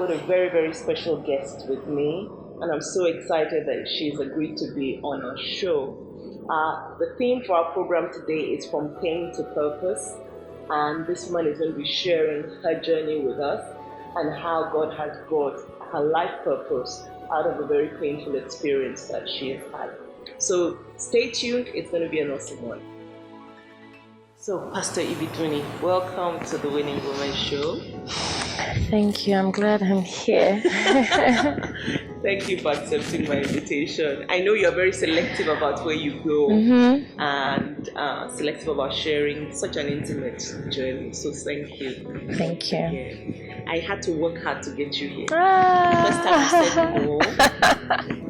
got a very, very special guest with me, and I'm so excited that she's agreed to be on our show. The theme for our program today is From Pain to Purpose, and this woman is going to be sharing her journey with us and how God has brought her life purpose out of a very painful experience that she has had. So stay tuned, it's going to be an awesome one. So Pastor Ibidunni, welcome to the Winning Woman Show. Thank you, I'm glad I'm here. Thank you for accepting my invitation. I know you're very selective about where you go and selective about sharing such an intimate journey. So thank you. Thank you. Yeah. I had to work hard to get you here. First time I said no,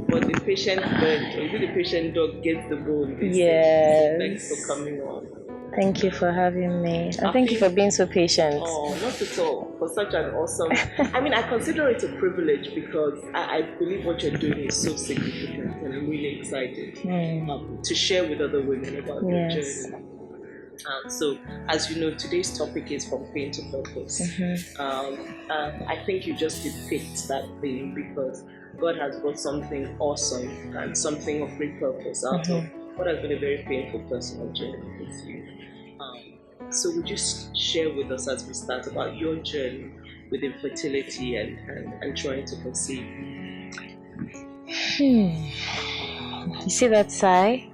but the patient bird, or the patient dog gets the bone. Yes. So thanks for coming on. Thank you for having me. And thank you for being so patient. Oh, not at all. For such an awesome... I consider it a privilege because I believe what you're doing is so significant, and I'm really excited to share with other women about your journey. So, as you know, today's topic is From Pain to Purpose. I think you just depict that theme because God has brought something awesome and something of great purpose out of what has been a very painful personal journey with you. So would you share with us as we start about your journey with infertility and trying to conceive? You see that sigh?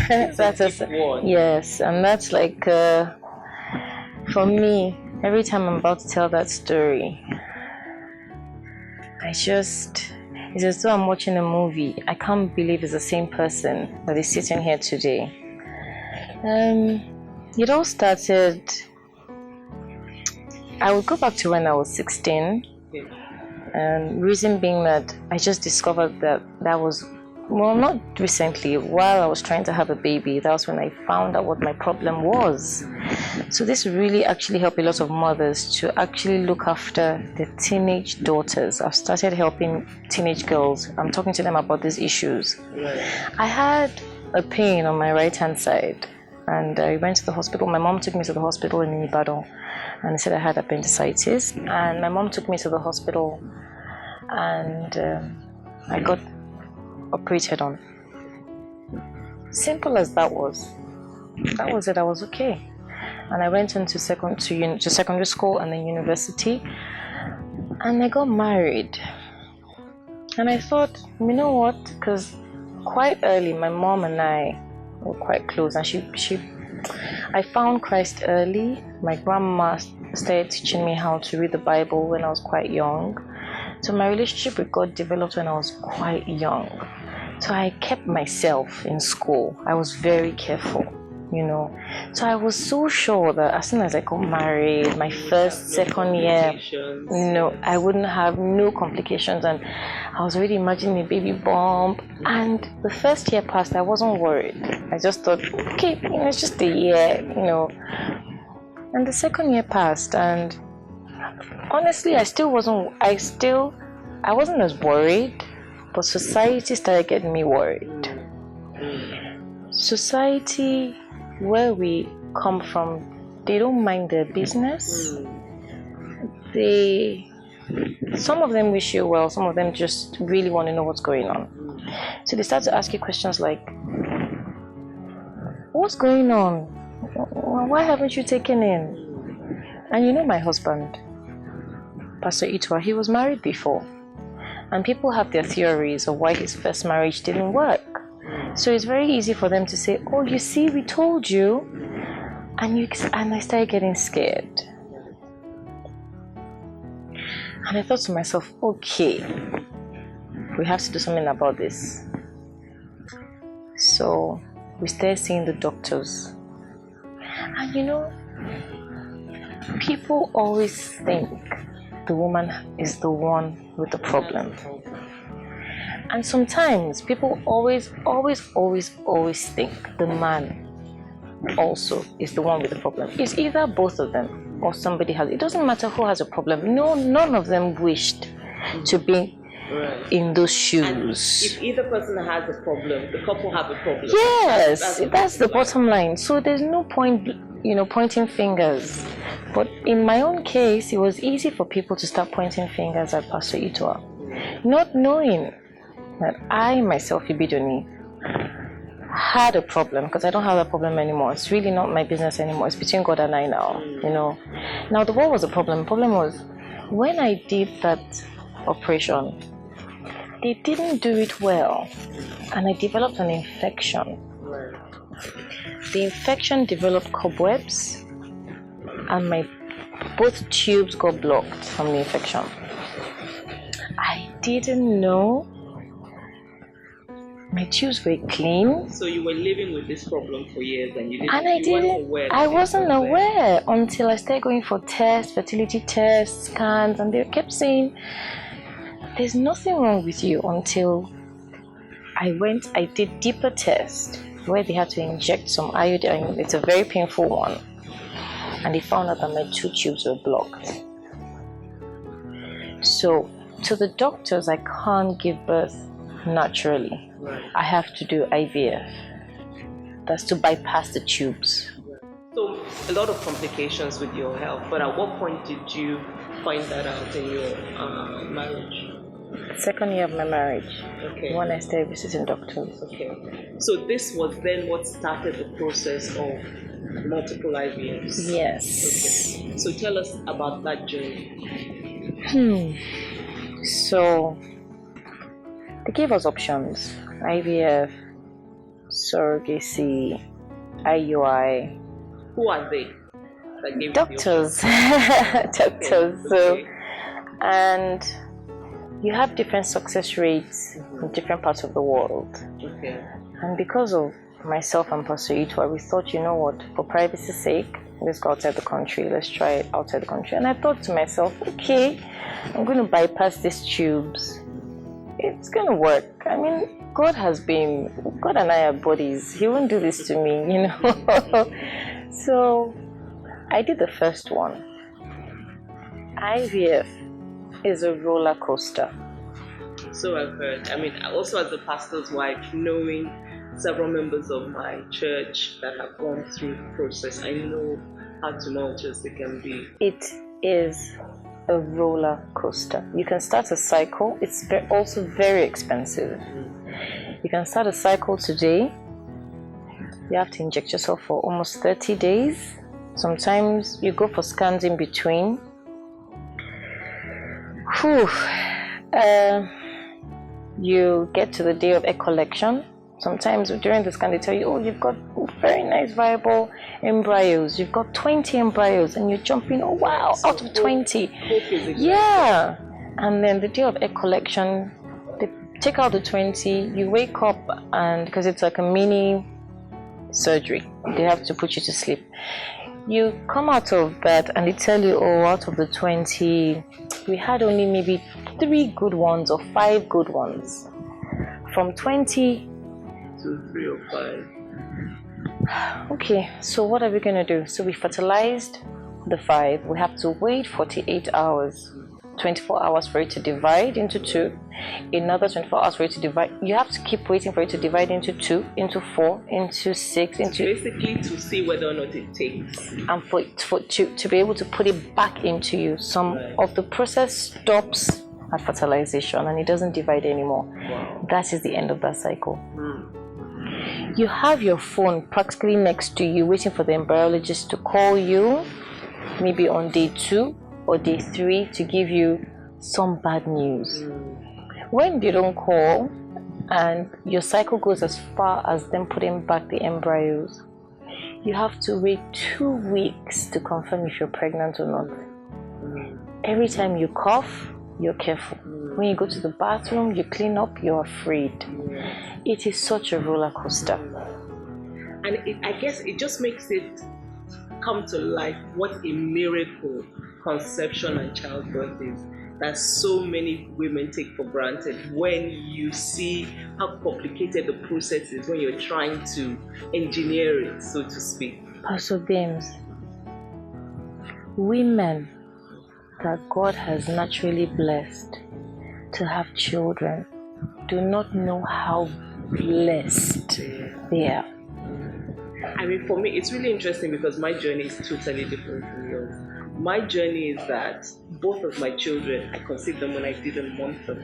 That's a one. Yes, and that's like for me, every time I'm about to tell that story, it's as though I'm watching a movie. I can't believe it's the same person that is sitting here today. It all started, I would go back to when I was 16, and reason being that I just discovered that was, well, not recently, while I was trying to have a baby, that was when I found out what my problem was. So this really actually helped a lot of mothers to actually look after their teenage daughters. I've started helping teenage girls. I'm talking to them about these issues. I had a pain on my right hand side, and I went to the hospital. My mom took me to the hospital in Ibidunni, and they said I had appendicitis. And my mom took me to the hospital, and I got operated on. Simple as that was it. I was okay, and I went into secondary school and then university, and I got married. And I thought, you know what? Because quite early, my mom and I were quite close, and I found Christ early. My grandma started teaching me how to read the Bible when I was quite young. So my relationship with God developed when I was quite young. So I kept myself in school. I was very careful, So I was so sure that as soon as I got married, my second year, I wouldn't have no complications. And I was already imagining a baby bump. And the first year passed, I wasn't worried. I just thought, okay, it's just a year, And the second year passed, and honestly, I wasn't as worried, but society started getting me worried. Society, where we come from, they don't mind their business. Some of them wish you well, some of them just really want to know what's going on. So they start to ask you questions like, what's going on? Why haven't you taken in? And my husband, Pastor Itwa, he was married before. And people have their theories of why his first marriage didn't work. So it's very easy for them to say, oh, you see, we told you. And I started getting scared. And I thought to myself, okay, we have to do something about this. So we started seeing the doctors. And people always think the woman is the one with the problem. And sometimes people always think the man also is the one with the problem. It's either both of them or somebody has. It doesn't matter who has a problem. No, none of them wished to be in those shoes. And if either person has a problem, the couple have a problem. Yes, that's the bottom line. So there's no point, pointing fingers But in my own case, it was easy for people to start pointing fingers at Pastor Itua, not knowing that I myself, Ibidunni, had a problem, because I don't have that problem anymore. It's really not my business anymore. It's between God and I now, you know. Now, what was the problem? The problem was when I did that operation, they didn't do it well, and I developed an infection. The infection developed cobwebs, and my both tubes got blocked from the infection. I didn't know. My tubes were clean. So you were living with this problem for years, and I wasn't aware until I started going for tests, fertility tests, scans, and they kept saying there's nothing wrong with you, until I did deeper tests where they had to inject some iodine. It's a very painful one, and they found out that my 2 tubes were blocked. So to the doctors, I can't give birth naturally. I have to do IVF. That's to bypass the tubes. So a lot of complications with your health, but at what point did you find that out in your marriage? Second year of my marriage. Okay. When I started visiting doctors. Okay. So this was then what started the process of multiple IVFs? Yes. Okay. So tell us about that journey. So they gave us options: IVF, surrogacy, IUI. Who are they? That gave Doctors. Doctors. Okay. So, and you have different success rates in different parts of the world. Okay. And because of myself and Pastor Itua, we thought, you know what, for privacy's sake, let's go outside the country. Let's try it outside the country. And I thought to myself, okay, I'm going to bypass these tubes. It's going to work. I mean, God and I are buddies. He won't do this to me, you know. So I did the first one. IVF is a roller coaster. So I've heard. I mean, also as a pastor's wife, knowing several members of my church that have gone through the process, I know how tumultuous it can be. It is a roller coaster. You can start a cycle. It's also very expensive. You can start a cycle today. You have to inject yourself for almost 30 days. Sometimes you go for scans in between. You get to the day of egg collection. Sometimes during the scan they tell you, oh, you've got very nice viable embryos. You've got 20 embryos, and you're jumping, oh wow, out of 20. Yeah. And then the day of egg collection, they take out the 20, you wake up, and because it's like a mini surgery, they have to put you to sleep. You come out of bed and they tell you, oh, out of the 20, we had only maybe 3 good ones or 5 good ones. From 20 to 3 or 5. Okay, so what are we going to do? So we fertilized the 5. We have to wait 48 hours, 24 hours for it to divide into 2, another 24 hours for it to divide. You have to keep waiting for it to divide into 2, into 4, into 6, into... Basically to see whether or not it takes. And to be able to put it back into you. Some of the process stops at fertilization and it doesn't divide anymore. Wow. That is the end of that cycle. You have your phone practically next to you, waiting for the embryologist to call you, maybe on day 2 or day 3, to give you some bad news. When they don't call and your cycle goes as far as them putting back the embryos, you have to wait 2 weeks to confirm if you're pregnant or not. Every time you cough, you're careful. When you go to the bathroom, you clean up, you're afraid. It is such a roller coaster. And I guess it just makes it come to life what a miracle conception and childbirth is, that so many women take for granted when you see how complicated the process is when you're trying to engineer it, so to speak. Pastor James, women that God has naturally blessed to have children do not know how blessed they are. I mean, for me, it's really interesting because my journey is totally different from yours. my journey is that both of my children, I conceived them when I didn't want them.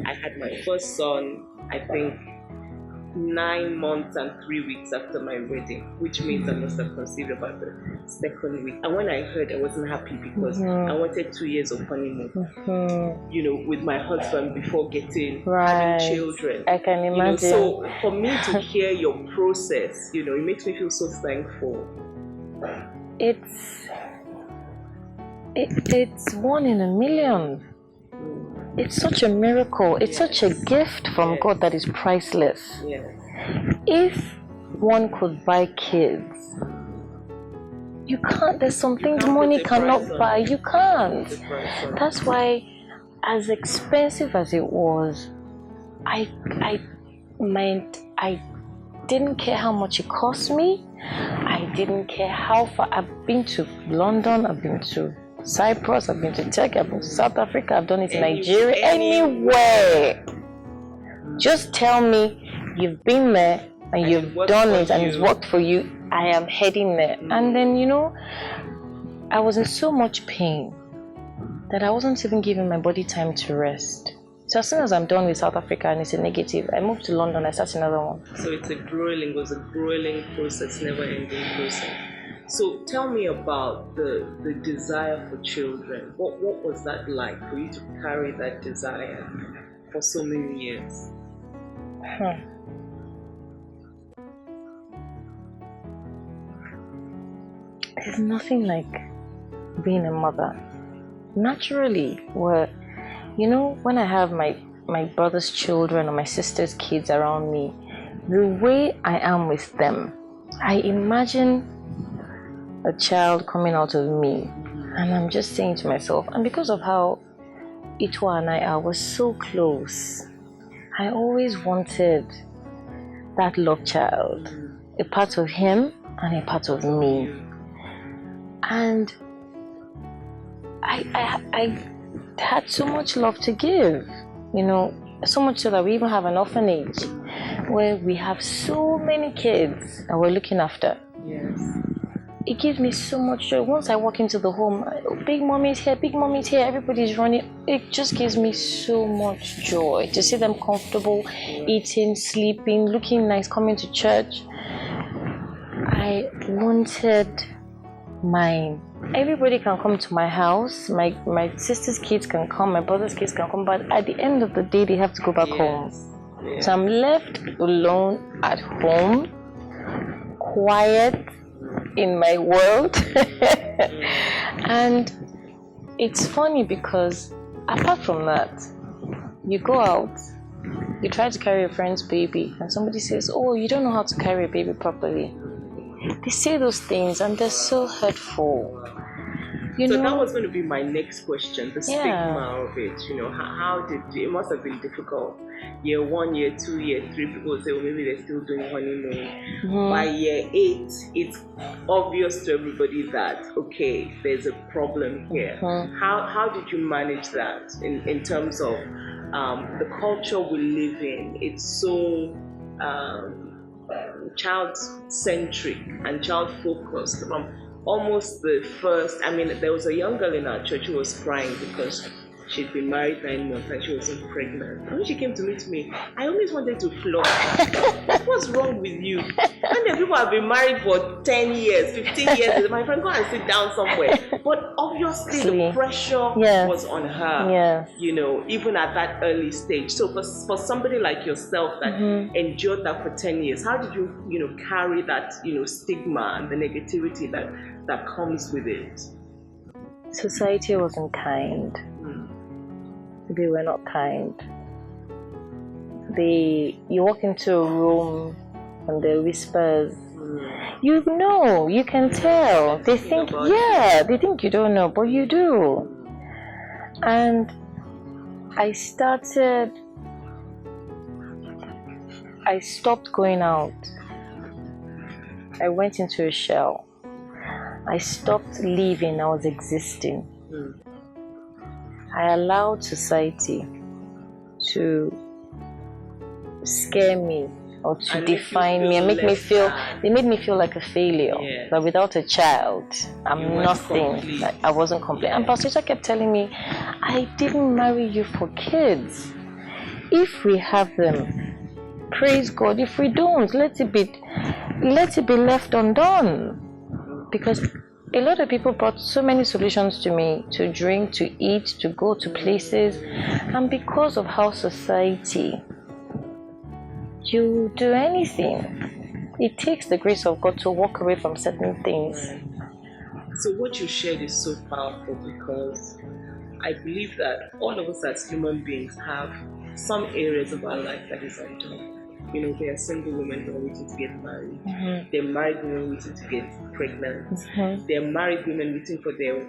I had my first son, I think, 9 months and 3 weeks after my wedding, which means I must have conceived about the second week. And when I heard, I wasn't happy because I wanted 2 years of honeymoon, with my husband before having children. I can imagine. So for me to hear your process, it makes me feel so thankful. It's 1 in a million. It's such a miracle. It's such a gift from God that is priceless. Yes. If one could buy kids, you can't. There's some things money cannot buy. You can't. That's why, as expensive as it was, I didn't care how much it cost me. I didn't care how far. I've been to London. I've been to Cyprus, I've been to Turkey, I've been to South Africa, I've done it in Nigeria, anywhere. Just tell me you've been there and you've done it and it's worked for you. I am heading there. And then, I was in so much pain that I wasn't even giving my body time to rest. So as soon as I'm done with South Africa and it's a negative, I moved to London, I start another one. So it was a grueling process, never ending process. So tell me about the desire for children. What was that like for you to carry that desire for so many years? There's nothing like being a mother. Naturally, when I have my brother's children or my sister's kids around me, the way I am with them, I imagine a child coming out of me, and I'm just saying to myself, and because of how Itwa and I were so close, I always wanted that love child, a part of him and a part of me. And I had so much love to give, so much so that we even have an orphanage where we have so many kids that we're looking after. Yes. It gives me so much joy. Once I walk into the home, big mommy's here, everybody's running. It just gives me so much joy to see them comfortable, eating, sleeping, looking nice, coming to church. I wanted mine. Everybody can come to my house. My sister's kids can come, my brother's kids can come, but at the end of the day, they have to go back home. Yes. So I'm left alone at home, quiet, in my world. And it's funny because apart from that, you go out, you try to carry a friend's baby, and somebody says, oh, you don't know how to carry a baby properly. They say those things and they're so hurtful. So that was going to be my next question, the stigma of it. How did it must have been difficult. Year 1, year 2, year 3, people say, well, maybe they're still doing honeymoon. By year 8, it's obvious to everybody that, okay, there's a problem here. How did you manage that in terms of the culture we live in? It's so child-centric and child-focused from almost the first. There was a young girl in our church who was crying because she'd been married 9 months and she wasn't pregnant. And when she came to meet me, I always wanted to flog her. What's wrong with you? And then people have been married for 10 years, 15 years. My friend, go and sit down somewhere. But obviously the pressure was on her, even at that early stage. So for somebody like yourself that endured that for 10 years, how did you, carry that, stigma and the negativity that comes with it? Society wasn't kind. They were not kind. You walk into a room and there are whispers. You can tell. They think you don't know, but you do. And I stopped going out. I went into a shell. I stopped living, I was existing. I allowed society to scare me or to and define me and make me feel. They made me feel like a failure. Yes. That without a child, I'm nothing. Like, I wasn't complete. And Pastor Ita kept telling me, I didn't marry you for kids. If we have them, praise God. If we don't, let it be left undone. Because a lot of people brought so many solutions to me, to drink, to eat, to go to places, and because of how society, you do anything. It takes the grace of God to walk away from certain things. So what you shared is so powerful, because I believe that all of us as human beings have some areas of our life that is undone. You know, there are single women who are waiting to get married. Mm-hmm. There are married women waiting to get pregnant. Mm-hmm. There are married women waiting for their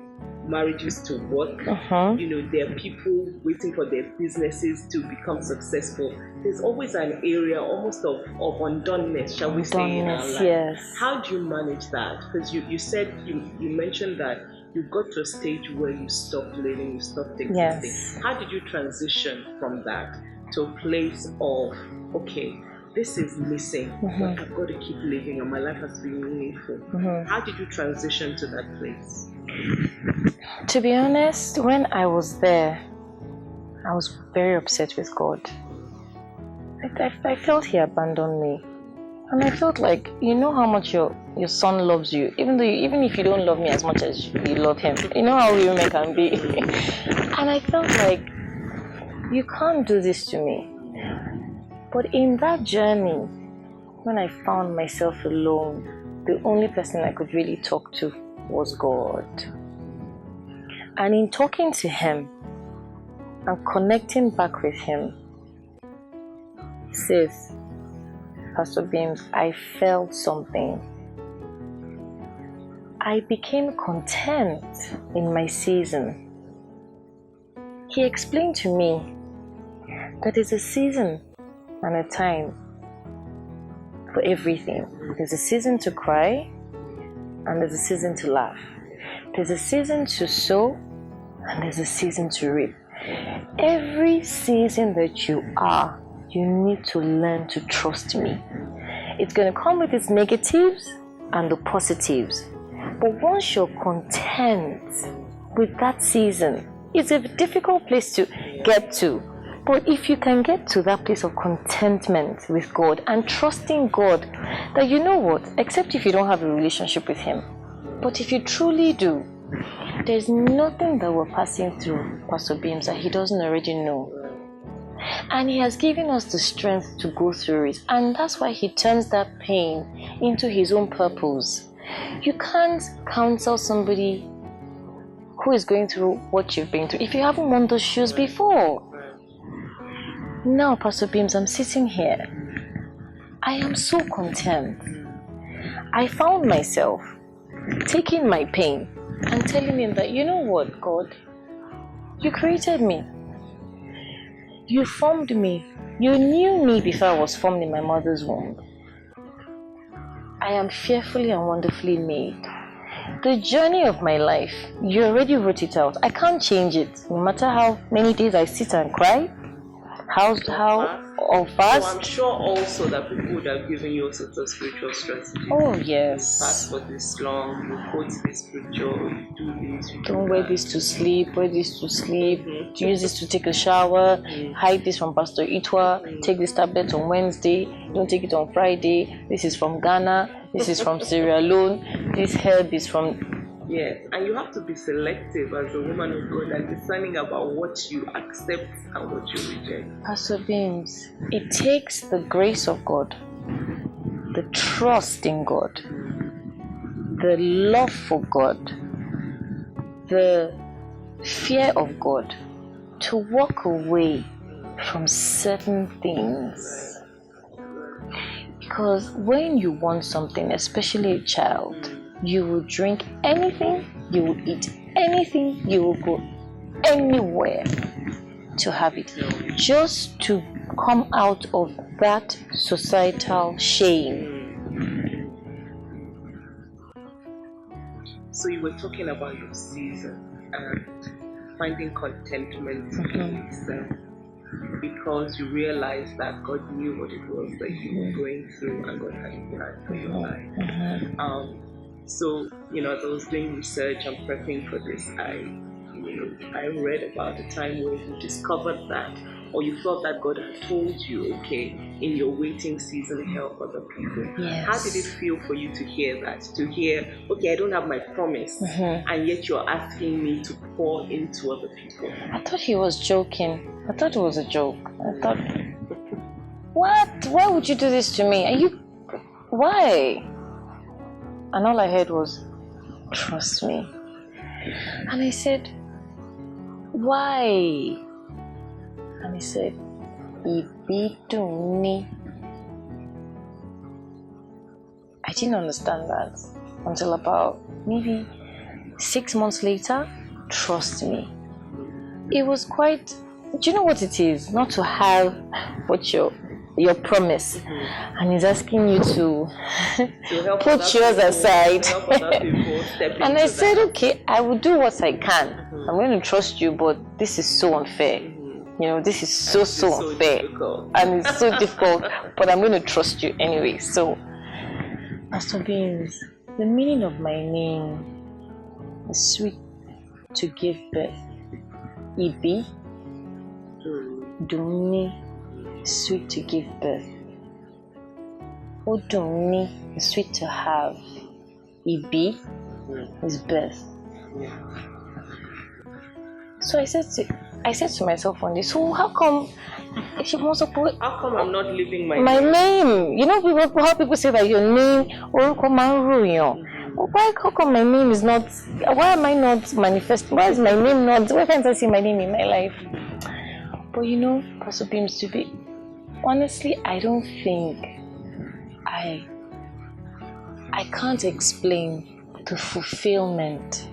marriages to work. Mm-hmm. You know, there are people waiting for their businesses to become successful. There's always an area almost of undoneness, shall we say, in our life. Yes. How do you manage that? Because you said, you mentioned that you got to a stage where you stopped living, you stopped existing. Yes. How did you transition from that to a place of, okay, this is missing, but I've got to keep living and my life has to be meaningful? How did you transition to that place? To be honest, when I was there, I was very upset with God. I felt He abandoned me. And I felt like, you know how much your son loves you, even if you don't love me as much as you love him. You know how women can be. And I felt like, you can't do this to me. But in that journey, when I found myself alone, the only person I could really talk to was God. And in talking to Him and connecting back with Him, sis, Pastor Beams, I felt something. I became content in my season. He explained to me that there's a season and a time for everything. There's a season to cry and there's a season to laugh. There's a season to sow and there's a season to reap. Every season that you are, you need to learn to trust me. It's going to come with its negatives and the positives. But once you're content with that season, it's a difficult place to get to. But if you can get to that place of contentment with God and trusting God, that you know what, except if you don't have a relationship with Him, but if you truly do, there's nothing that we're passing through, Pastor Beams, that He doesn't already know. And He has given us the strength to go through it. And that's why He turns that pain into His own purpose. You can't counsel somebody who is going through what you've been through if you haven't worn those shoes before. Now, Pastor Beams, I'm sitting here. I am so content. I found myself taking my pain and telling Him that, you know what, God, You created me. You formed me. You knew me before I was formed in my mother's womb. I am fearfully and wonderfully made. The journey of my life, you already wrote it out. I can't change it. No matter how many days I sit and cry, how fast. So I'm sure also that people would have given you all sorts of spiritual strategies. Oh yes. You fast for this long, you quote this scripture, you do this. Don't wear this to sleep, wear this to sleep, use this to take a shower, hide this from Pastor Itwa, take this tablet on Wednesday, don't take it on Friday, this is from Ghana, this is from Sierra Leone, this herb is from... Yes, and you have to be selective as a woman of God and discerning about what you accept and what you reject. Pastor Beams, it takes the grace of God, the trust in God, the love for God, the fear of God to walk away from certain things. Because when you want something, especially a child, you will drink anything, you will eat anything, you will go anywhere to have it, just to come out of that societal shame. So you were talking about your season and finding contentment in yourself. because you realize that God knew what it was that you were going through and God had a plan for your life. So, as I was doing research and prepping for this, I read about a time where you discovered that, or you felt that God had told you, okay, in your waiting season, help other people. Yes. How did it feel for you to hear that? To hear, okay, I don't have my promise, and yet you're asking me to pour into other people. I thought he was joking. I thought it was a joke. I thought, what? Why would you do this to me? Why? And all I heard was, trust me. And I said, why? And he said, Ibidunni. I didn't understand that until about maybe 6 months later. Trust me. It was quite, do you know what it is? Not to have what your promise, and he's asking you to put yours aside. And I said, okay, I will do what I can. I'm going to trust you, but this is so unfair. This is so unfair, and it's so difficult, but I'm going to trust you anyway. So, Pastor Beans, the meaning of my name is sweet to give birth. Ibidunni, sweet to give birth. Odunni is sweet to have. Ibi is birth. So I said to myself one day, so how come I'm not living my name? How people say that your name how come my name is not, why am I not manifesting? Why is my name not, why can't I see my name in my life? But Pastor Beams, to be honestly, I don't think I can't explain the fulfillment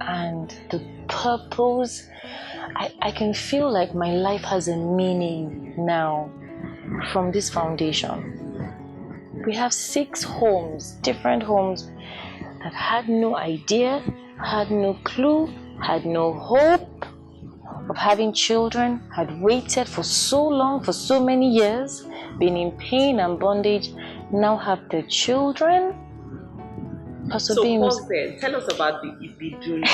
and the purpose. I can feel like my life has a meaning now from this foundation. We have 6 homes, different homes that had no idea, had no clue, had no hope of having children, had waited for so long, for so many years, been in pain and bondage, now have their children. Pastor Beams, pause there. Tell us about the Ibidunni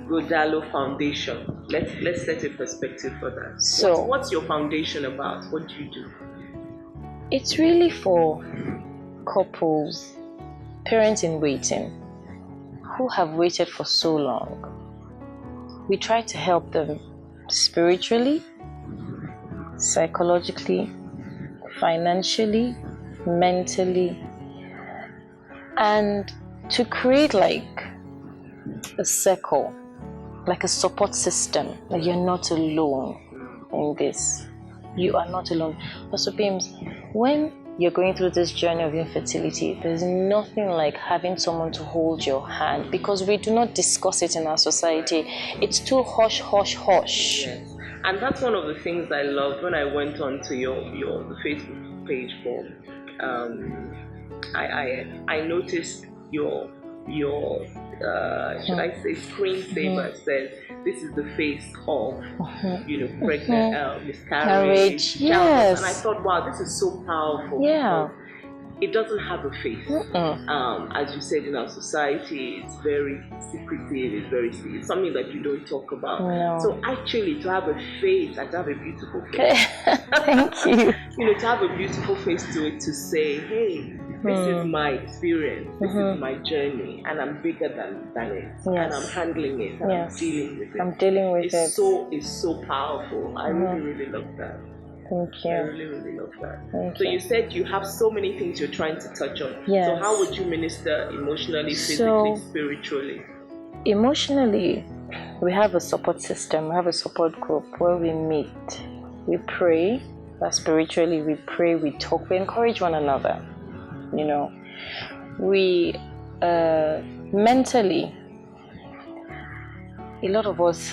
Ighodalo Foundation. Let's set a perspective for that. So, what's your foundation about? What do you do? It's really for couples, parents in waiting, who have waited for so long. We try to help them spiritually, psychologically, financially, mentally, and to create like a circle, like a support system, that you're not alone in this. You are not alone. Pastor Beams, when you're going through this journey of infertility, there's nothing like having someone to hold your hand, because we do not discuss it in our society. It's too hush, hush, hush. Yes. And that's one of the things I loved when I went on to the Facebook page for I noticed your should I say screensaver says this is the face of pregnant miscarriage. Yes. And I thought, wow, this is so powerful. Yeah. It doesn't have a face. As you said, in our society, it's very secretive. It's something that you don't talk about. No. So actually, to have a face and to have a beautiful face. Thank you. To have a beautiful face to it, to say, hey, this is my experience, this is my journey, and I'm bigger than it, and I'm handling it, and I'm dealing with it. I'm dealing with it. It's so powerful. I really love that. Thank you. I really love that. So you said you have so many things you're trying to touch on. Yes. So how would you minister emotionally, physically, spiritually? Emotionally, we have a support system. We have a support group where we meet, we pray. But spiritually, we pray, we talk, we encourage one another. We mentally, a lot of us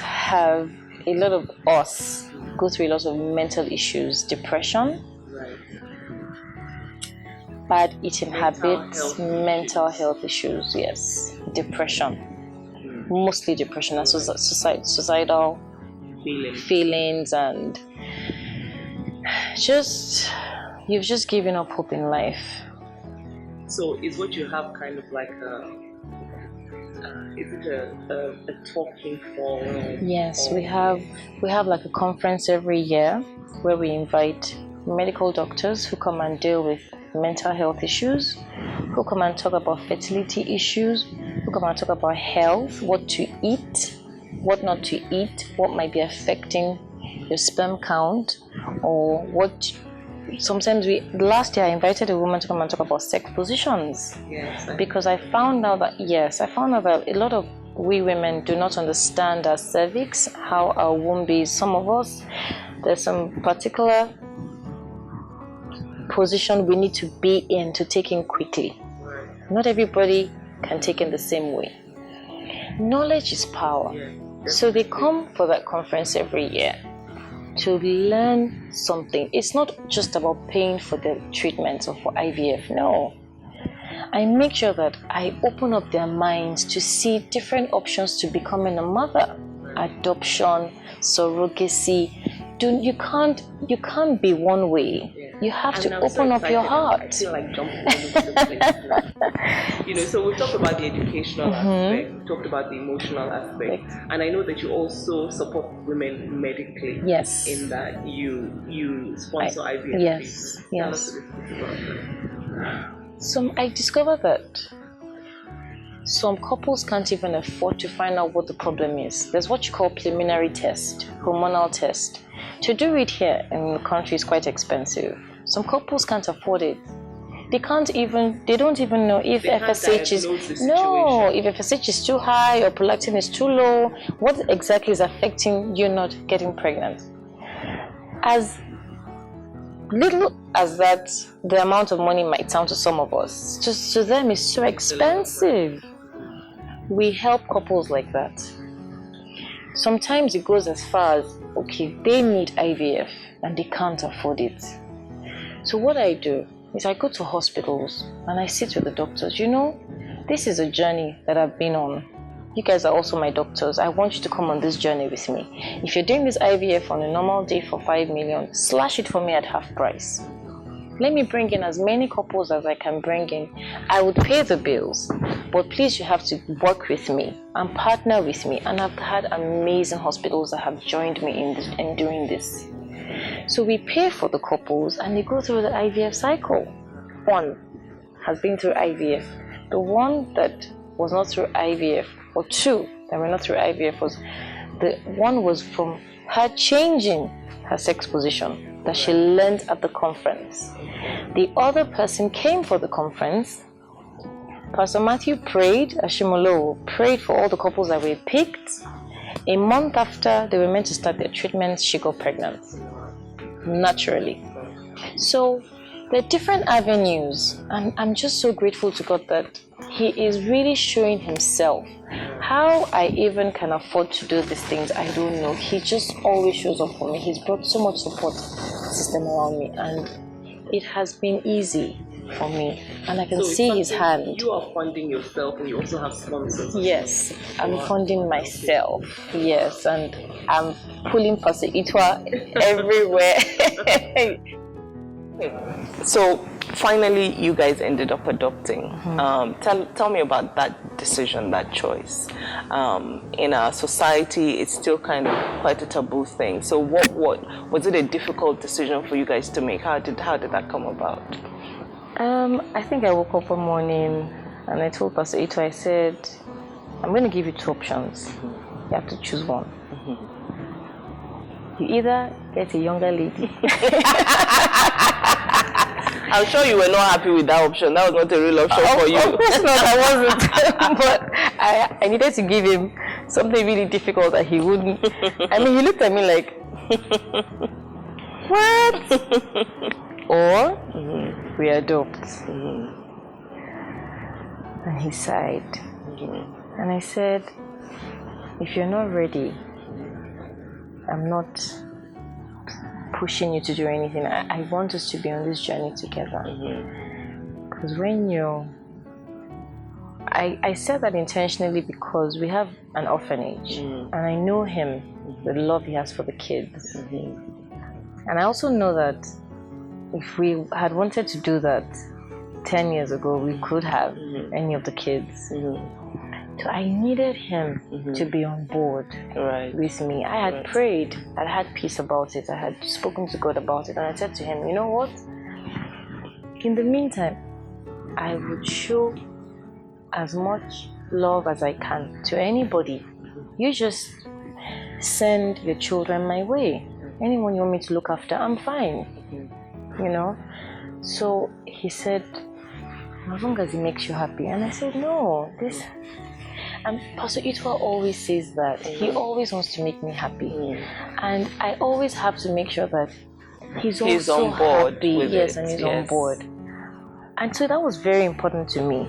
go through a lot of mental issues, depression, bad eating habits, mental health issues, yes, depression, mostly depression, and suicidal feelings, and you've just given up hope in life. So is what you have kind of like is it a talking forum? Yes, we have like a conference every year where we invite medical doctors who come and deal with mental health issues, who come and talk about fertility issues, who come and talk about health, what to eat, what not to eat, what might be affecting your sperm count, or what. Sometimes last year I invited a woman to come and talk about sex positions. Yes. Because I found out that a lot of we women do not understand our cervix, how our womb is. Some of us, there's some particular position we need to be in to take in quickly. Not everybody can take in the same way. Knowledge is power. So they come for that conference every year to learn something. It's not just about paying for the treatments or for IVF. No. I make sure that I open up their minds to see different options to becoming a mother. Adoption, surrogacy. You can't be one way. You have to open up your heart. I feel like jumping into the place now. So we've talked about the educational aspect, we've talked about the emotional aspect, and I know that you also support women medically. Yes. In that you sponsor IVF. Yes. Tell us a little bit about that. So I discovered that some couples can't even afford to find out what the problem is. There's what you call preliminary test, hormonal test. To do it here in the country is quite expensive. Some couples can't afford it. They don't even know if FSH is too high or prolactin is too low. What exactly is affecting you not getting pregnant? As little as that, the amount of money might sound to some of us, just to them is so expensive. We help couples like that. Sometimes it goes as far as, okay, they need IVF and they can't afford it. So what I do is I go to hospitals and I sit with the doctors. This is a journey that I've been on. You guys are also my doctors. I want you to come on this journey with me. If you're doing this IVF on a normal day for 5 million, slash it for me at half price. Let me bring in as many couples as I can bring in. I would pay the bills, but please, you have to work with me and partner with me. And I've had amazing hospitals that have joined me in doing this. So we pay for the couples and they go through the IVF cycle. One has been through IVF. The one that was not through IVF, or two that were not through IVF, was from her changing her sex position that she learned at the conference. The other person came for the conference. Pastor Matthew prayed, Ashimolo prayed for all the couples that were picked. A month after they were meant to start their treatments, she got pregnant. Naturally. So there are different avenues, and I'm just so grateful to God that He is really showing Himself. How I even can afford to do these things, I don't know. He just always shows up for me. He's brought so much support system around me, and it has been easy for me, and I can see His hand. You are funding yourself, and you also have sponsors. Yes, I'm funding myself. Yes, and I'm pulling Pastor Itwa everywhere. So finally, you guys ended up adopting. Tell me about that decision, that choice. In our society, it's still kind of quite a taboo thing. So what was it a difficult decision for you guys to make? How did that come about? I think I woke up one morning and I told Pastor Ito, I said, I'm going to give you two options. You have to choose one. You either get a younger lady. I'm sure you were not happy with that option. That was not a real option for you. Of course not, I wasn't. But I needed to give him something really difficult that he wouldn't. I mean, he looked at me like, what? Or we adopt. And he sighed. And I said, if you're not ready, I'm not pushing you to do anything. I want us to be on this journey together. Because when I said that intentionally because we have an orphanage and I know him the love he has for the kids. And I also know that if we had wanted to do that 10 years ago, we could have any of the kids. So I needed him to be on board with me. I had prayed, I had peace about it, I had spoken to God about it, and I said to him, you know what? In the meantime, I would show as much love as I can to anybody. You just send your children my way. Anyone you want me to look after, I'm fine. You know? So he said, as long as it makes you happy. And I said, no, this. And Pastor Itwa always says that. He always wants to make me happy. And I always have to make sure that he's also on board happy. With yes, it. And he's on board. And so that was very important to me.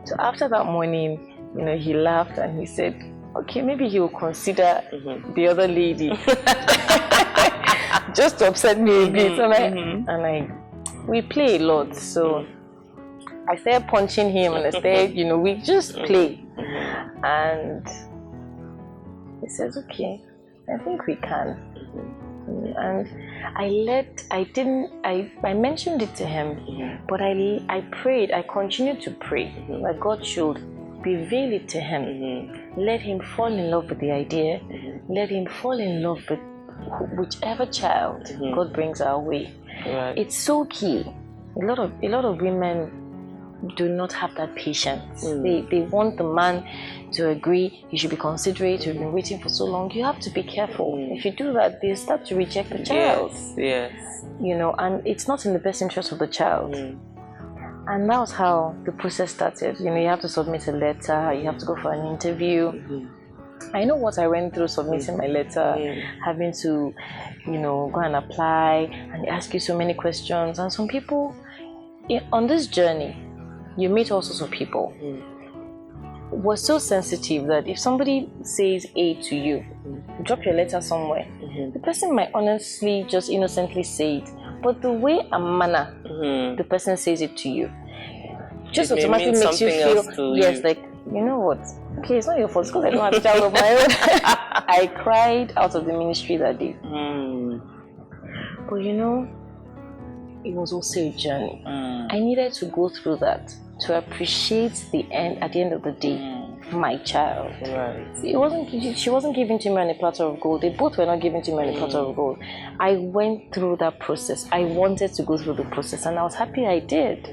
So after that morning, you know, he laughed and he said, okay, maybe he will consider the other lady. Just to upset me a bit. And we play a lot. So I started punching him and I started, you know, we just play. And he says, okay, I think we can. And I mentioned it to him, but I prayed, I continued to pray that God should reveal it to him. Let him fall in love with the idea. Let him fall in love with whichever child God brings our way. It's so key. A lot of women do not have that patience. They want the man to agree, you should be considerate, you've been waiting for so long. You have to be careful. If you do that, they start to reject the child. Yes. You know, and it's not in the best interest of the child. And that was how the process started. You know, you have to submit a letter, you have to go for an interview. I know what I went through submitting my letter, having to, you know, go and apply, and they ask you so many questions. And some people, on this journey, you meet all sorts of people. We're so sensitive that if somebody says A to you, drop your letter somewhere, the person might honestly just innocently say it, but the way and manner the person says it to you just automatically makes you feel, yes, like, you know what, okay, it's not your fault because I don't have a child of my own. I cried out of the ministry that day. But you know, it was also a journey. I needed to go through that to appreciate at the end of the day, my child. She wasn't given to me on a platter of gold. They both were not given to me on a platter of gold. I went through that process. I wanted to go through the process, and I was happy I did.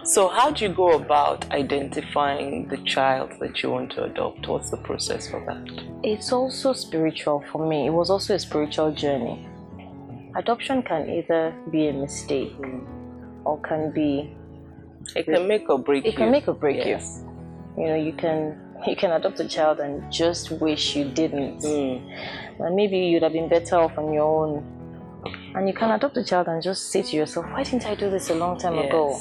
So how do you go about identifying the child that you want to adopt? What's the process for that? It's also spiritual for me. It was also a spiritual journey. Adoption can either be a mistake or can be... It can make or break you. It can make or break you. You know, you can adopt a child and just wish you didn't. And maybe you'd have been better off on your own. And you can adopt a child and just say to yourself, why didn't I do this a long time ago?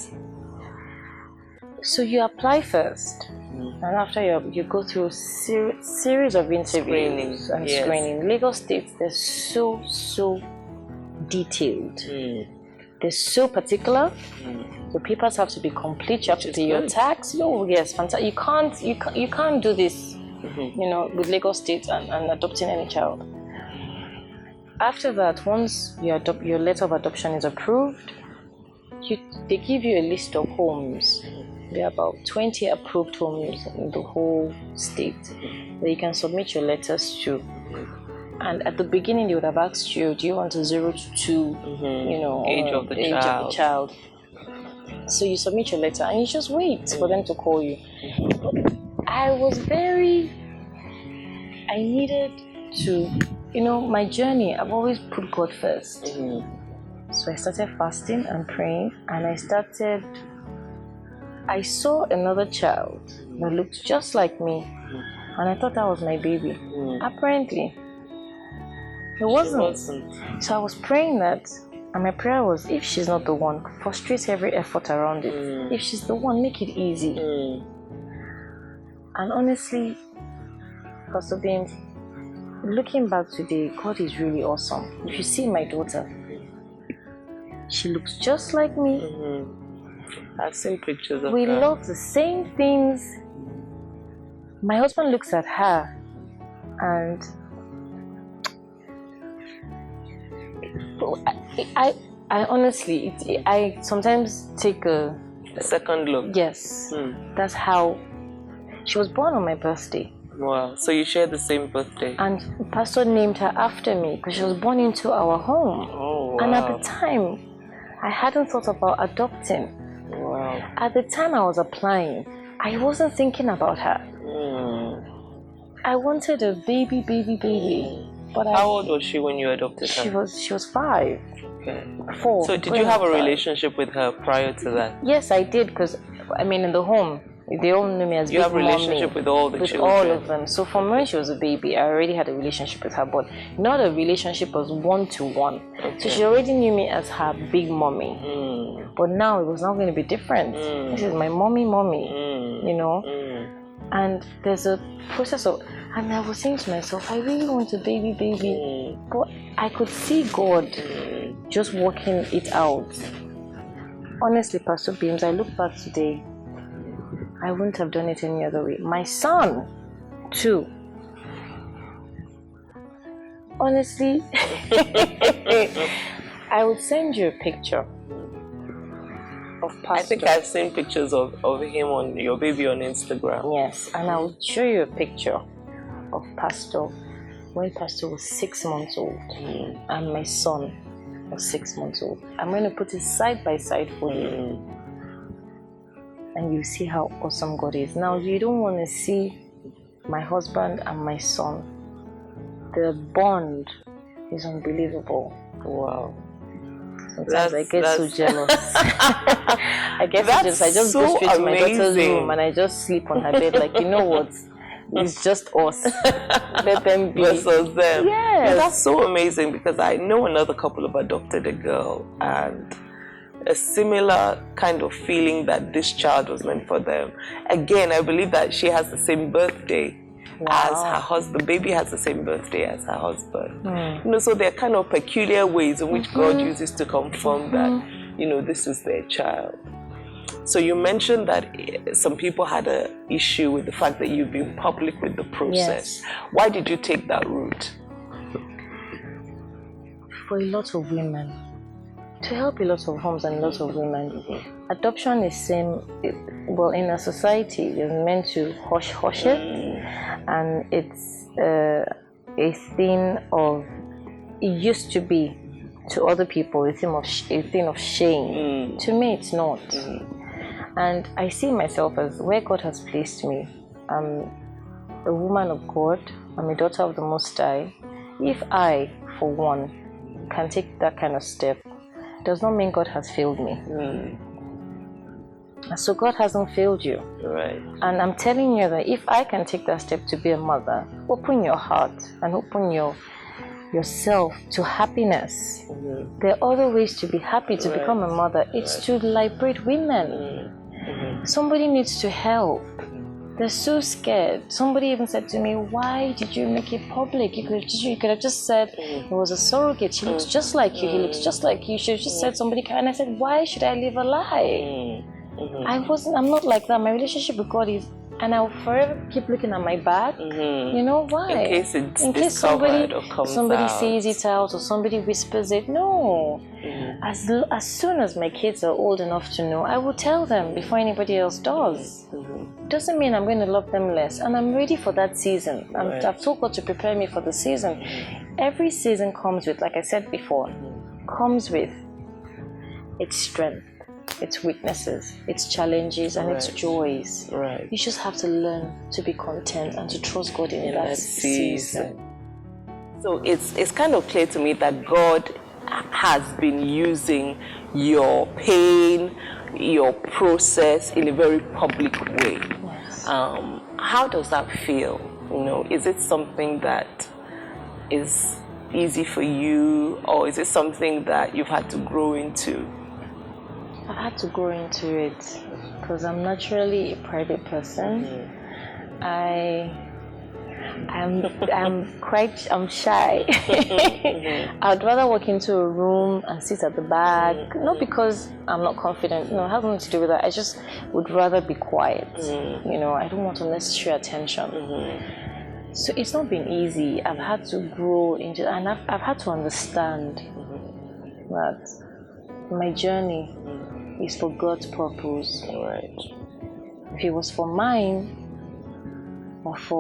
So you apply first. And after you go through a series of interviews and screening. Lagos State, they're so detailed. They're so particular. The papers have to be complete. You have to pay your tax. Oh yes, fantastic. You can't do this, you know, with Lagos State and adopting any child. After that, once your letter of adoption is approved, they give you a list of homes. There are about 20 approved homes in the whole state that you can submit your letters to. And at the beginning, they would have asked you, do you want a 0 to 2, you know, age of the child. So you submit your letter and you just wait for them to call you. I needed to, you know, my journey, I've always put God first. So I started fasting and praying, and I saw another child that looked just like me, and I thought that was my baby. Apparently, it wasn't. So I was praying that, and my prayer was, if she's not the one, frustrate every effort around it. If she's the one, make it easy. And honestly, Pastor Beans, looking back today, God is really awesome. If you see my daughter, she looks just like me. I've seen pictures of her. We love the same things. My husband looks at her and I honestly, I sometimes take a second look. Yes, that's how she was born on my birthday. Wow, so you share the same birthday? And the pastor named her after me because she was born into our home. Oh, wow. And at the time, I hadn't thought about adopting. Wow. At the time I was applying, I wasn't thinking about her. I wanted a baby. But how old was she when you adopted her? She was 5. Okay. 4. So did you have a relationship with her prior to that? Yes, I did, because I mean in the home they all knew me as you Big have a relationship mommy, with all the children? With all of them. So from when she was a baby, I already had a relationship with her, but not a relationship was one-to-one. Okay. So she already knew me as her big mommy. But now it was not going to be different. This is my mommy, you know. And there's a process of, and I was saying to myself, I really want a baby. But I could see God just working it out. Honestly, Pastor Beams, I look back today, I wouldn't have done it any other way. My son, too. Honestly, I would send you a picture of Pastor. I think I've seen pictures of him on your baby on Instagram. Yes, and I will show you a picture of Pastor when Pastor was 6 months old and my son was 6 months old. I'm going to put it side by side for you. And you see how awesome God is. Now, you don't want to see my husband and my son. The bond is unbelievable. Wow. Sometimes I get so jealous. I get so jealous. I just go straight to my daughter's room and I just sleep on her bed. Like, you know what? It's just us. Let them be. Versus them. Yes. Yeah, that's so amazing, because I know another couple have adopted a girl and a similar kind of feeling that this child was meant for them. Again, I believe that she has the same birthday as her husband. The baby has the same birthday as her husband. You know, so there are kind of peculiar ways in which God uses to confirm that, you know, this is their child. So you mentioned that some people had an issue with the fact that you've been public with the process. Yes. Why did you take that route? For a lot of women, to help a lot of homes and a lot of women, adoption is well, in a society, it's meant to hush it, and it's a thing of, it used to be to other people a thing of shame. To me, it's not. And I see myself as where God has placed me. I'm a woman of God. I'm a daughter of the Most High. If I, for one, can take that kind of step, does not mean God has failed me. So God hasn't failed you. Right. And I'm telling you that if I can take that step to be a mother, open your heart and open yourself to happiness. There are other ways to be happy, to become a mother. It's to liberate women. Somebody needs to help. They're so scared. Somebody even said to me, why did you make it public? You could have just said it was a surrogate. She looks just like you. He looks just like you. She just said somebody can. And I said, why should I live a lie? I'm not like that. My relationship with God is, and I'll forever keep looking at my back. You know why? In case somebody sees it out or somebody whispers it. No. As soon as my kids are old enough to know, I will tell them before anybody else does. Doesn't mean I'm going to love them less, and I'm ready for that season. I've told God to prepare me for the season. Every season comes with, like I said before, comes with its strength, its weaknesses, its challenges, and its joys. You just have to learn to be content and to trust God in that season. So it's kind of clear to me that God has been using your pain, your process in a very public way. Yes. How does that feel? You know, is it something that is easy for you, or is it something that you've had to grow into? I've had to grow into it because I'm naturally a private person. I'm shy. I'd rather walk into a room and sit at the back, not because I'm not confident, it has nothing to do with that. I just would rather be quiet. I don't want unnecessary attention. So it's not been easy. I've had to grow into, and I've had to understand that my journey is for God's purpose. Right. If it was for mine, or if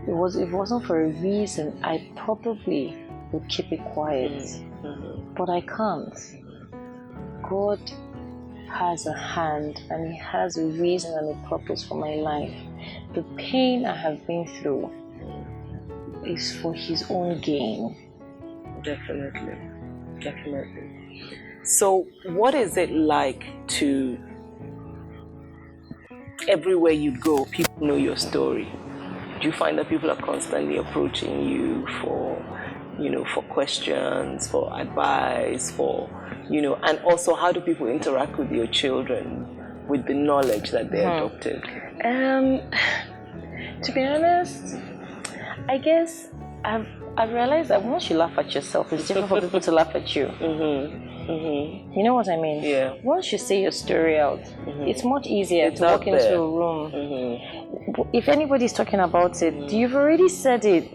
it wasn't for a reason, I probably would keep it quiet. But I can't. God has a hand, and He has a reason and a purpose for my life. The pain I have been through is for His own gain. Definitely. So what is it like to, everywhere you go, people know your story? Do you find that people are constantly approaching you for questions, for advice, and also how do people interact with your children with the knowledge that they're adopted? To be honest, I guess I've realized that once you laugh at yourself, it's different for people to laugh at you. You know what I mean? Yeah. Once you say your story out, it's much easier to walk into a room. If anybody's talking about it, you've already said it.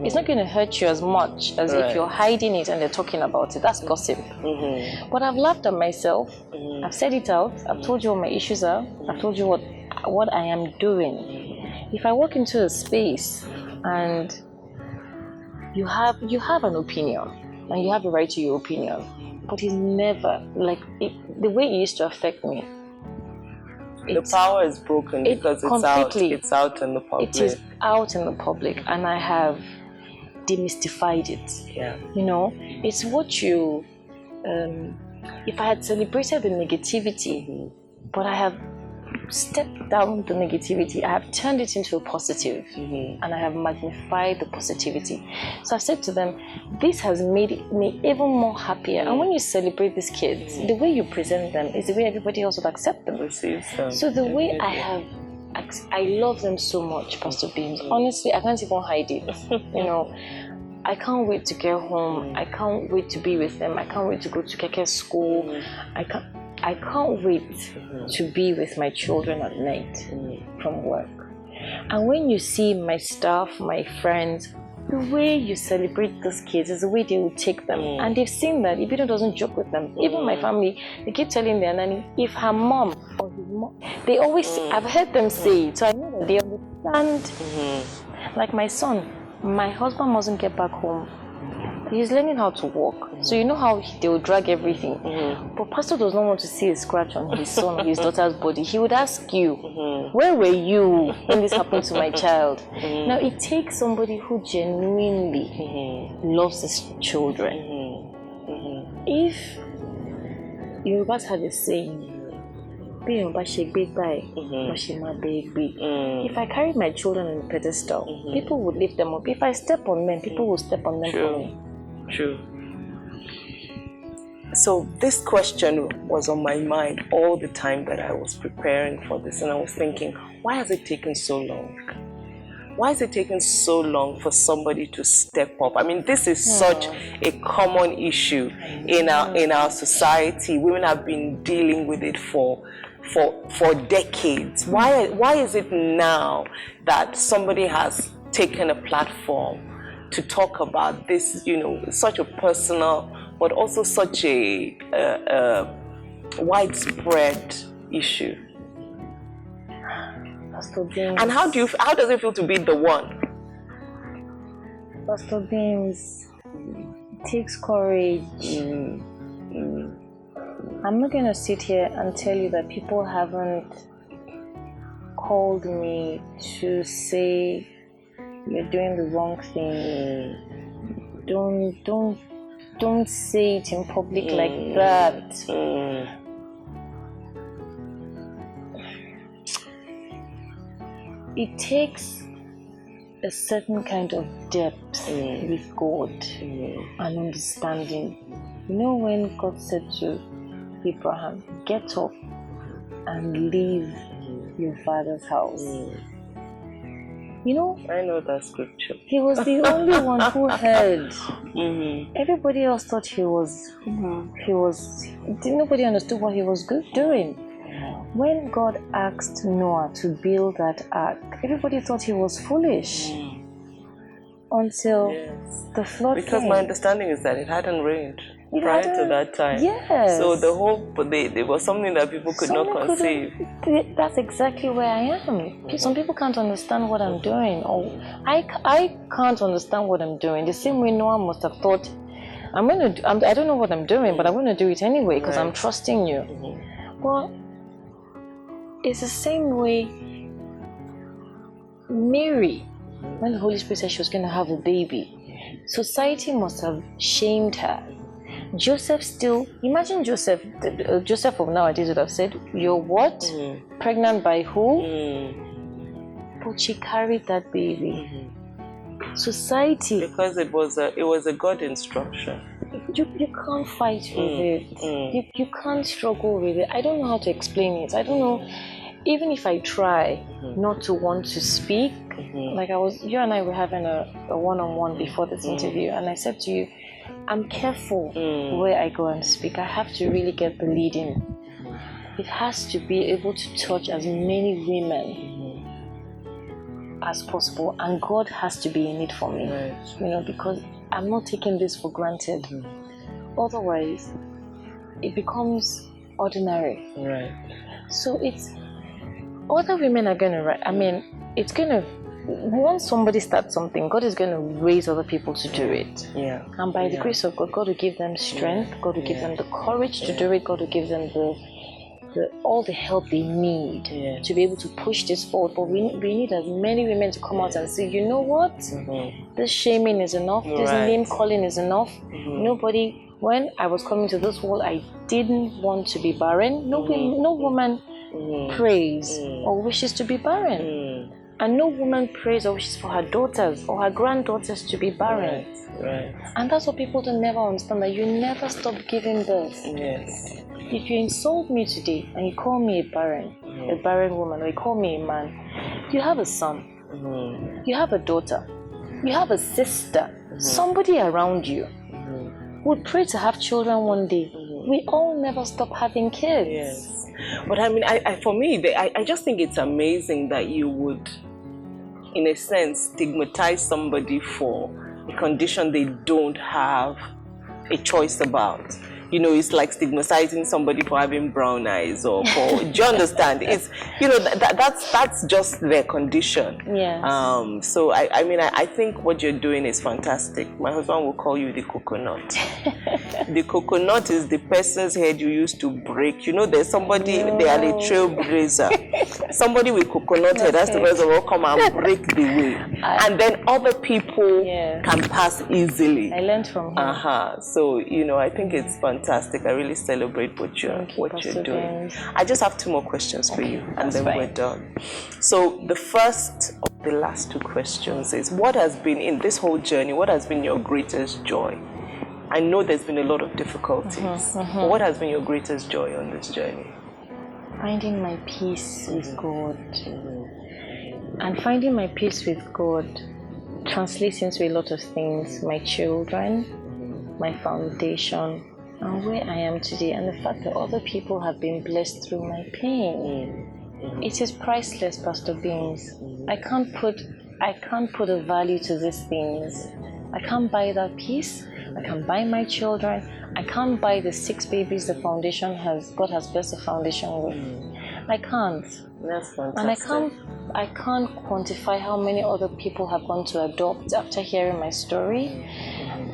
It's not going to hurt you as much as if you're hiding it and they're talking about it. That's gossip. But I've laughed at myself. I've said it out. I've told you what my issues are. I've told you what I am doing. If I walk into a space and you have an opinion and you have a right to your opinion, but it's never the way it used to affect me. The power is broken because it's out in the public. It is out in the public, and I have demystified it. Yeah. It's what you. If I had celebrated the negativity, but I have stepped down the negativity, I have turned it into a positive, and I have magnified the positivity. So I said to them, this has made me even more happier. And when you celebrate these kids, the way you present them is the way everybody else would accept them. So the way I love them so much, Pastor Beams. Honestly, I can't even hide it. I can't wait to get home. I can't wait to be with them. I can't wait to go to Keke school. I can't wait to be with my children at night from work. And when you see my staff, my friends, the way you celebrate those kids is the way they will take them. And they've seen that Ibidunni doesn't joke with them. Even my family, they keep telling their nanny, if her mom or his mom, they always, I've heard them say it, so I know that they understand. Like my son, my husband mustn't get back home. He's learning how to walk. So you know how they will drag everything. But Pastor does not want to see a scratch on his son or his daughter's body. He would ask you, where were you when this happened to my child? Now it takes somebody who genuinely loves his children. If Yorubas had a saying, if I carry my children on a pedestal, people would lift them up. If I step on them, people will step on them for me. True. So this question was on my mind all the time that I was preparing for this, and I was thinking, why has it taken so long? Why has it taken so long for somebody to step up? I mean, this is such a common issue in our society. Women have been dealing with it for decades. Why is it now that somebody has taken a platform to talk about this, such a personal, but also such a widespread issue? Pastor Beams. And how does it feel to be the one? Pastor Beams, it takes courage. I'm not going to sit here and tell you that people haven't called me to say you're doing the wrong thing. Don't say it in public like that. It takes a certain kind of depth with God and understanding. When God said to Abraham, get up and leave your father's house. I know that scripture. He was the only one who heard. Everybody else thought nobody understood what he was doing. When God asked Noah to build that ark, everybody thought he was foolish. until Yes. the flood Because came. my understanding is that it hadn't rained It prior to hadn't- that time. Yes. So the hope, there was something that people could not Someone conceive. That's exactly where I am. Some people can't understand what I'm doing, or I can't understand what I'm doing. The same way Noah must have thought, I don't know what I'm doing, but I'm going to do it anyway because I'm trusting you. Well, it's the same way Mary, when the Holy Spirit said she was going to have a baby, society must have shamed her. Joseph still, imagine Joseph of nowadays would have said, "You're what? Pregnant by who?" But she carried that baby. Society, Because it was a God instruction. you can't fight with it. You can't struggle with it. I don't know how to explain it. I don't know. Even if I try not to want to speak, like you and I were having a one-on-one before this interview, and I said to you, I'm careful where I go and speak. I have to really get the leading. It has to be able to touch as many women as possible, and God has to be in it for me. Right. Because I'm not taking this for granted. Otherwise, it becomes ordinary. Right. So other women are going to, it's going to, once somebody starts something, God is going to raise other people to do it. Yeah. And by the grace of God, God will give them strength, God will give them the courage to do it, God will give them all the help they need to be able to push this forward. But we need as many women to come out and say, you know what? This shaming is enough, this name calling is enough. When I was coming to this world, I didn't want to be barren. No woman prays or wishes to be barren. And no woman prays or wishes for her daughters or her granddaughters to be barren. Right. And that's what people don't never understand, that you never stop giving birth. Yes. If you insult me today and you call me a barren woman, or you call me a man, you have a son, you have a daughter, you have a sister, somebody around you would pray to have children one day. We all never stop having kids. Yes. But for me, I just think it's amazing that you would, in a sense, stigmatize somebody for a condition they don't have a choice about. It's like stigmatizing somebody for having brown eyes or for, do you understand? It's, that's just their condition. Yes. So I think what you're doing is fantastic. My husband will call you the coconut. The coconut is the person's head you used to break. There's somebody, they are a trailblazer. Somebody with coconut head, that's the person who will come and break the way. And then other people can pass easily. I learned from him. So, I think it's fantastic. I really celebrate what you're doing. I just have 2 more questions for you, and then we're done. So the first of the last 2 questions is, what has been in this whole journey, what has been your greatest joy? I know there's been a lot of difficulties, but what has been your greatest joy on this journey? Finding my peace with God. And finding my peace with God translates into a lot of things. My children, my foundation, and where I am today, and the fact that other people have been blessed through my pain. It is priceless, Pastor Beans. I can't put a value to these things. I can't buy that peace. I can't buy my children. I can't buy the 6 babies the foundation God has blessed the foundation with. I can't. That's fantastic. And I can't quantify how many other people have gone to adopt after hearing my story.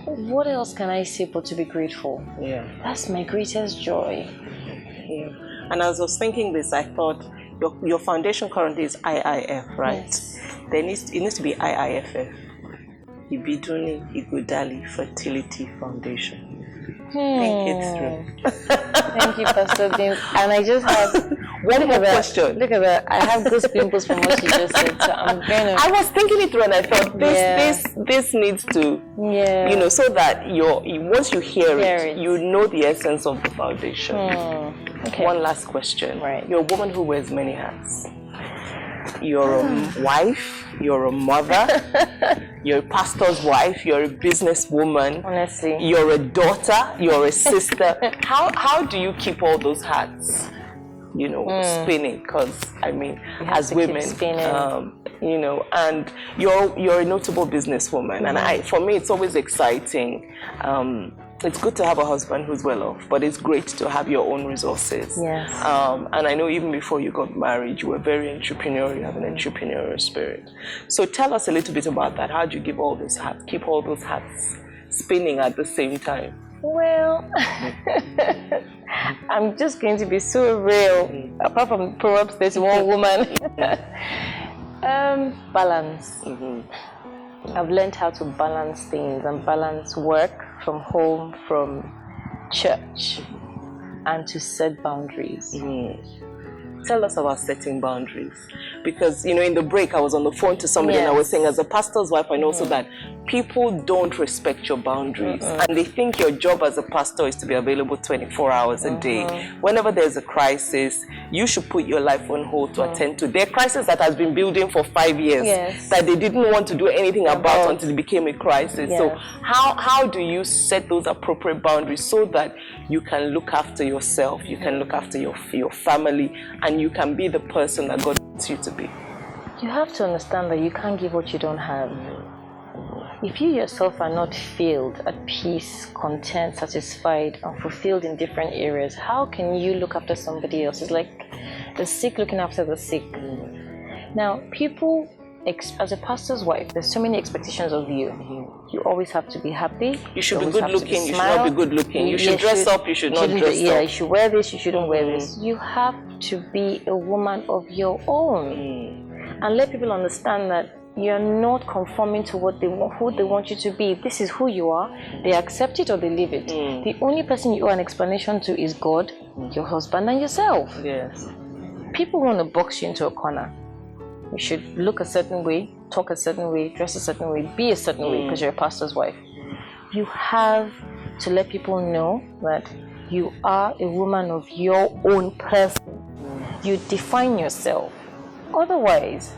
What else can I say but to be grateful? Yeah. That's my greatest joy. Yeah. And as I was thinking this, I thought your foundation currently is IIF, right? Yes. It needs to be IIFF. Ibidunni Ighodalo Fertility Foundation. Think it through. Thank you, Pastor Beans. And I just have one more question. Look at that. I have goose pimples from what you just said. So I was thinking it through, and I thought this needs to, so that once you hear it, you know the essence of the foundation. Okay. One last question. Right. You're a woman who wears many hats. You're a wife, you're a mother, you're a pastor's wife, you're a businesswoman. Honestly. You're a daughter, you're a sister. How do you keep all those hats, spinning? Because, as women, you know, and you're a notable businesswoman, and for me it's always exciting. It's good to have a husband who's well off, but it's great to have your own resources. Yes. And I know even before you got married, you were very entrepreneurial, you have an entrepreneurial spirit. So tell us a little bit about that. How do you keep all those hats spinning at the same time? Well, I'm just going to be so real. Apart from Proverbs 31 woman. Balance. I've learned how to balance things and balance work from home, from church, and to set boundaries. Tell us about setting boundaries, because you know, in the break I was on the phone to somebody and I was saying, as a pastor's wife, I know also that people don't respect your boundaries, and they think your job as a pastor is to be available 24 hours a day. Whenever there's a crisis, you should put your life on hold to attend to their crisis that has been building for 5 years, that they didn't want to do anything about until it became a crisis. So how do you set those appropriate boundaries so that you can look after yourself, you can look after your family, and you can be the person that God wants you to be? You have to understand that you can't give what you don't have. If you yourself are not filled, at peace, content, satisfied, and fulfilled in different areas, how can you look after somebody else? It's like the sick looking after the sick. Now, people, as a pastor's wife, there's so many expectations of you. You always have to be happy. You should be good looking, you should not be good looking. You should dress up, you should not dress up. Yeah, you should wear this, you shouldn't wear this. You have to be a woman of your own. And let people understand that you're not conforming to what who they want you to be. This is who you are. They accept it or they leave it. The only person you owe an explanation to is God, your husband, and yourself. Yes. People want to box you into a corner. You should look a certain way, talk a certain way, dress a certain way, be a certain way because you're a pastor's wife. You have to let people know that you are a woman of your own person. You define yourself. Otherwise,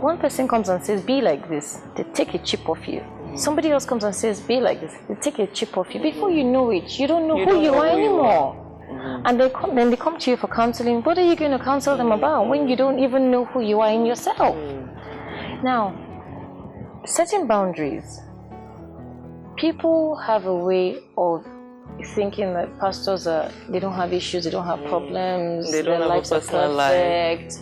one person comes and says, be like this, they take a chip off you. Somebody else comes and says, be like this, they take a chip off you. Before you know it, you don't know who you are anymore. And then they come to you for counseling. What are you going to counsel them about when you don't even know who you are in yourself? Now, setting boundaries. People have a way of thinking that pastors they don't have issues, they don't have problems, they don't their have lives a are personal perfect.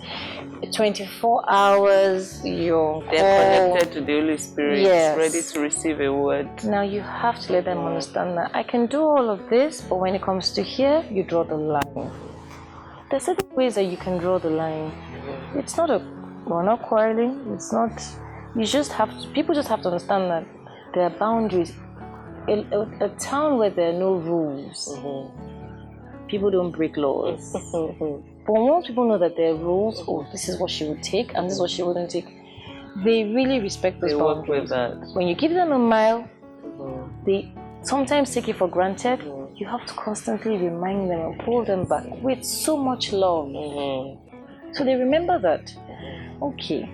24 hours, they're connected to the Holy Spirit, ready to receive a word. Now you have to let them understand that I can do all of this, but when it comes to here, you draw the line. There's certain ways that you can draw the line. It's not we're not quarreling. It's not. People just have to understand that there are boundaries. A town where there are no rules, people don't break laws. But once people know that there are rules, this is what she would take and this is what she wouldn't take, they really respect those boundaries. Work with that. When you give them a mile, they sometimes take it for granted. You have to constantly remind them and pull them back with so much love. So they remember that, okay,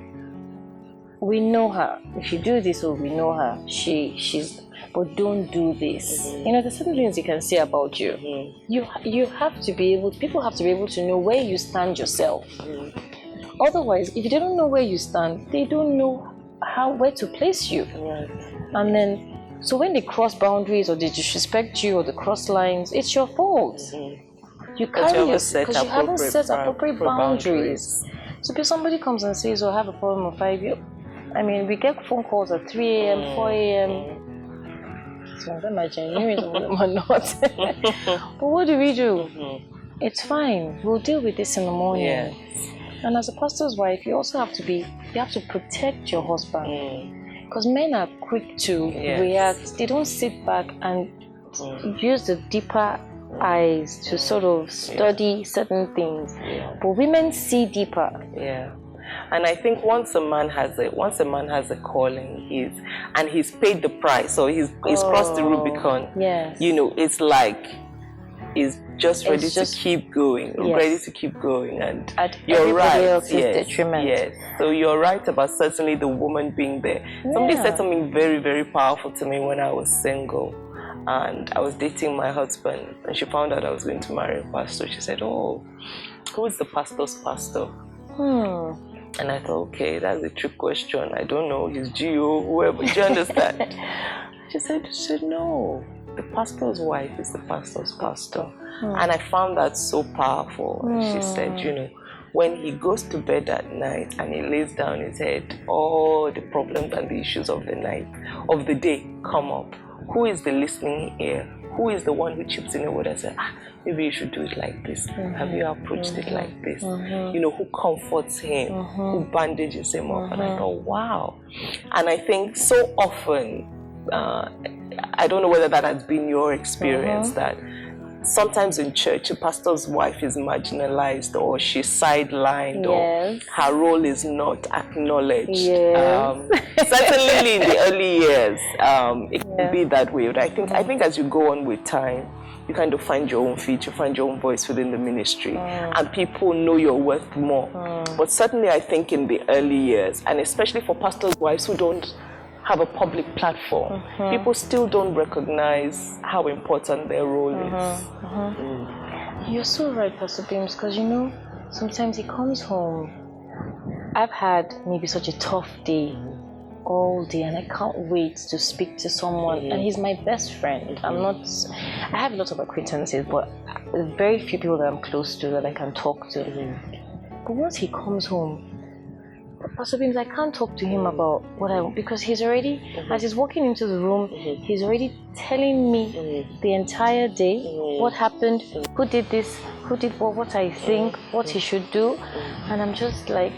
we know her. If you do this, we know her. She's. But don't do this. You know, there's certain things you can say about you. You have to be able. People have to be able to know where you stand yourself. Otherwise, if they don't know where you stand, they don't know where to place you. And then, so when they cross boundaries or they disrespect you or they cross lines, it's your fault. You carry because you haven't set appropriate boundaries. So if somebody comes and says, "Oh, I have a problem of 5 years," I mean, we get phone calls at 3 a.m., 4 a.m. So I'm not. But what do we do? It's fine. We'll deal with this in the morning. And as a pastor's wife, you also have to protect your husband. Because men are quick to react. They don't sit back and use the deeper eyes to sort of study certain things. But women see deeper. And I think once a man has a calling, and he's paid the price, so he's crossed the Rubicon. You know, it's like he's just ready to keep going, and at you're right. Else's detriment. So you're right about certainly the woman being there. Somebody said something very, very powerful to me when I was single, and I was dating my husband, and she found out I was going to marry a pastor. She said, "Oh, who is the pastor's pastor?" And I thought, okay, that's a trick question. I don't know, he's GO, whoever. Do you understand? She said, no. The pastor's wife is the pastor's pastor. And I found that so powerful. She said, you know, when he goes to bed at night and he lays down his head, all the problems and the issues of the night, of the day come up. Who is the listening ear? Who is the one who chips in the word and says, maybe you should do it like this. Have you approached it like this? You know, who comforts him, who bandages him up. And I thought, wow. And I think so often, I don't know whether that has been your experience, that sometimes in church, a pastor's wife is marginalized or she's sidelined or her role is not acknowledged. Certainly in the early years, it can be that way. But I think as you go on with time, you kind of find your own feet, you find your own voice within the ministry, and people know your worth more. But certainly I think in the early years, and especially for pastors' wives who don't have a public platform, people still don't recognize how important their role is. You're so right, Pastor Beams, because you know, sometimes he comes home. I've had maybe such a tough day all day, and I can't wait to speak to someone, and he's my best friend. I have lots of acquaintances, but very few people that I'm close to that I can talk to. But once he comes home, Pastor Beams, I can't talk to him about what I want, because he's already, as he's walking into the room, he's already telling me the entire day what happened, who did this, who did what I think, what he should do, and I'm just like,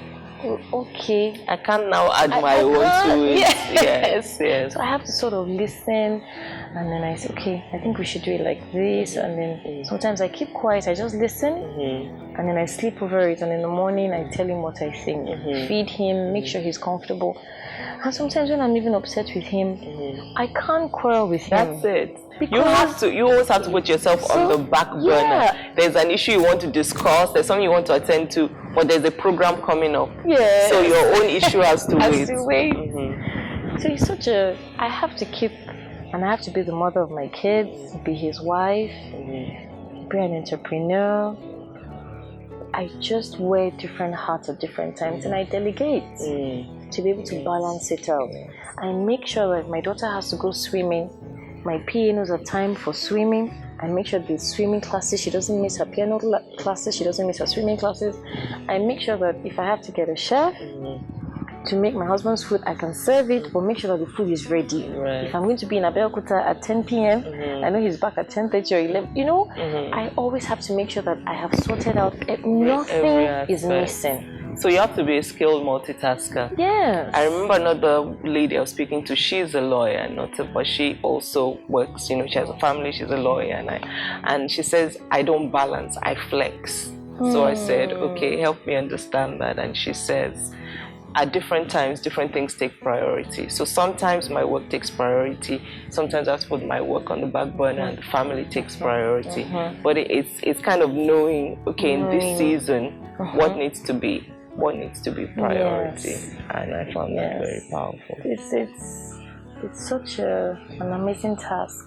okay. I can't now add my own to it. Yes. So I have to sort of listen, and then I say, okay, I think we should do it like this, and then sometimes I keep quiet, I just listen, and then I sleep over it, and in the morning I tell him what I think, feed him, make sure he's comfortable. And sometimes when I'm even upset with him, I can't quarrel with him. That's it. You always have to put yourself on the back burner. There's an issue you want to discuss, there's something you want to attend to, but there's a program coming up. So your own issue has to wait. So he's I have to keep, and I have to be the mother of my kids, be his wife, be an entrepreneur. I just wear different hats at different times, and I delegate to be able to balance it out. I make sure that if my daughter has to go swimming, my PA knows a time for swimming. I make sure the swimming classes, she doesn't miss her piano classes, she doesn't miss her swimming classes. I make sure that if I have to get a chef to make my husband's food, I can serve it, but make sure that the food is ready. If I'm going to be in Abeokuta at 10 p.m., I know he's back at 10:30 or 11. You know, I always have to make sure that I have sorted out, nothing is missing. So you have to be a skilled multitasker. Yes. I remember another lady I was speaking to, she's a lawyer, but she also works, you know, she has a family, she's a lawyer, and she says, I don't balance, I flex. So I said, okay, help me understand that. And she says, at different times, different things take priority. So sometimes my work takes priority. Sometimes I have to put my work on the back burner and the family takes priority. But it's kind of knowing, okay, in this season, what needs to be priority. And I found that very powerful. It's such an amazing task.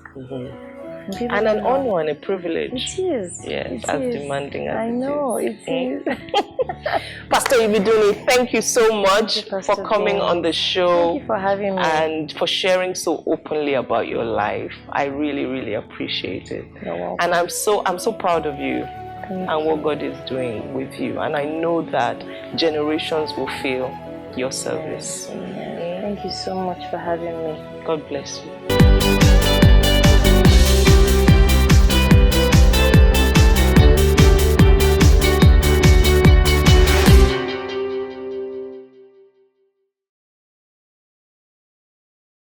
And an honor and a privilege. It is. Yes, as demanding as I know, it is. Pastor Ibidunni, thank you so much for coming on the show. Thank you for having me. And for sharing so openly about your life. I really, really appreciate it. You're welcome. And I'm so proud of you and what God is doing with you. And I know that generations will feel your service. Thank you so much for having me. God bless you.